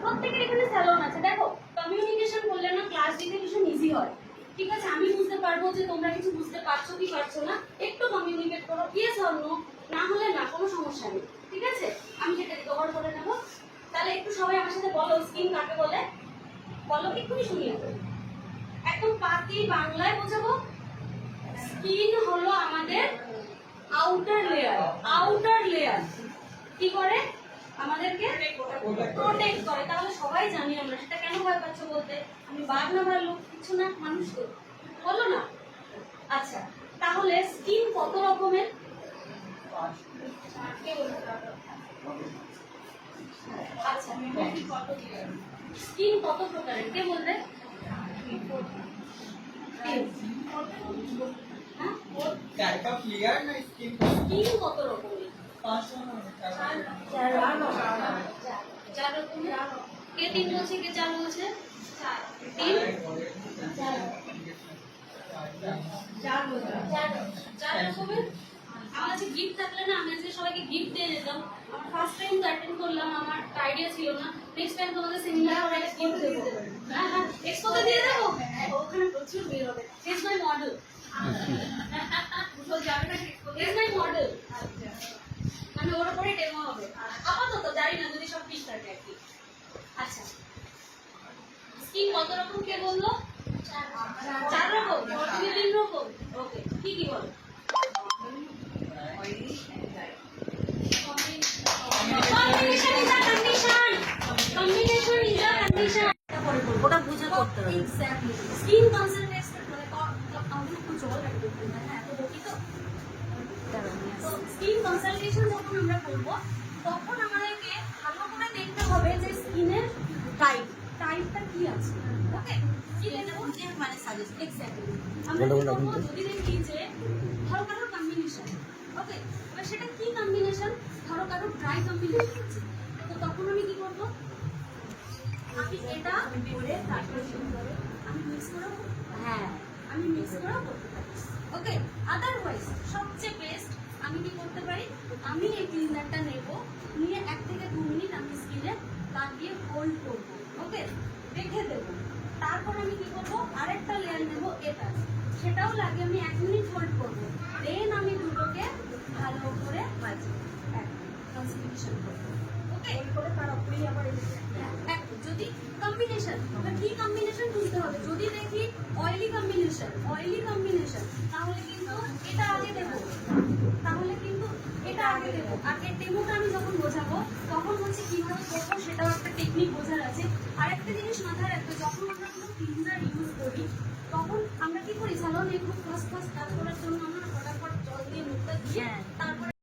প্রত্যেকের এখানে স্যালন আছে। দেখো কমিউনিকেশন করলে না ক্লাস দিতে ভীষণ ইজি হয়। ঠিক আছে, আমি বুঝতে পারবো যে তোমরা কিছু বুঝতে পারছো কি পারছো না, একটু কমিউনিকেট করো, ইয়েস অর নো, না হলে না, কোনো সমস্যা নেই। ঠিক আছে, আমি সেটা রিকভার করে নেবো। তাহলে একটু সবাই আমার সাথে বলো স্কিন কাকে বলে, বলো, এক্ষুনি শুনিয়ে দেবো, একদম পাতি বাংলায় বোঝাবো। স্কিন হলো আমাদের আউটার লেয়ার। আউটার লেয়ার কি করে? আমাদেরকে প্রোটেক্ট করে। তাহলে সবাই জানি আমরা, সেটা কেন ভয় পাচ্ছ বলতে? আমি বাঘ না ভালো কিছু না, মানুষ তো, বলো না। আচ্ছা, তাহলে স্কিন কত রকমের? আচ্ছা, স্কিন কত প্রকারের কে বলবে? স্কিন কত রকমের? 4 রকমের। কে 3 বলছে, কে 4 বলছে? 3 4 রকমের। আমার যে গিফট থাকলে না, আমি আজকে সবাইকে গিফট দিয়ে যেতাম। আমার ফার্স্ট টাইম অ্যাটেন্ড করলাম, আমার আইডিয়া ছিল না। নেক্সট টাইম তোমাদের সেমিনারে ওরা গিফট দেবো। হ্যাঁ হ্যাঁ, এক্সপোতে দিয়ে দেবো, ওখানে প্রচুর বের হবে। ইজ মাই মডেল, যাবে না ইজ মাই মডেল, মানে ওর উপরে ডেমো হবে। আপাতত জানি না, যদি সব ঠিক থাকে আর কি। আচ্ছা, স্কিন কত রকম কে বললো? 4 রকম, 3 রকম। ওকে, কি কি বলো? Combination is a condition. Combination is a condition. ওটা বুঝে করতে হবে। Exactly. Skin concentration মানে আমাদের একটু জল লাগবে, হ্যাঁ এত বকি তো। স্কিন কনসালটেশন যখন আমরা করব, তখন আমাদেরকে ভালো করে দেখতে হবে যে স্কিনের টাইপটা কি আছে। ওকে, স্কিনের মানে সাজেস্ট এক্স্যাক্টলি আমরা কি করবো? যদি দেখি যে ধরো কারোর কম্বিনেশন, ওকে, এবার সেটা কি কম্বিনেশন? ধরো কারোর ড্রাই কম্বিনেশন আছে, তো তখন আমি কি করবো? আমি এটা করে তারপরে আমি মিক্স করাবো। হ্যাঁ, আমি মিক্স করাবো করতে পারি। ওকে, আদারওয়াইজ সবচেয়ে বেস্ট আমি কি করতে পারি? আমি এই ক্লিনারটা নেব, নিয়ে 1 থেকে 2 মিনিট আমি স্কিনে লাগিয়ে হোল্ড করবো। ওকে, রেখে দেবো। তারপর আমি কি করবো? আরেকটা লেয়ার নেবো, এটা সেটাও লাগিয়ে আমি 1 মিনিট হোল্ড করবো। দেন আমি দুটোকে ভালো করে বাজি কনসিলিউশন করবো। ওকে, করে তার উপরেই আবার যদি কম্বিনেশন, কি কম্বিনেশন বুঝতে হবে। যদি দেখি অয়েলি কম্বিনেশন তাহলে কিন্তু এটা আগে দেবো, আর এর ডেমোটা আমি যখন বোঝাবো তখন হচ্ছে কিভাবে করবো সেটাও একটা টেকনিক বোঝার আছে। আর একটা জিনিস মাথায় রাখবে, যখন আমরা কোনো ক্লিনজার ইউজ করি তখন আমরা কি করি? স্যালনে খুব ফাস্ট কাজ করার জন্য আমরা ফটাফট জল দিয়ে মুখটা দিয়ে তারপর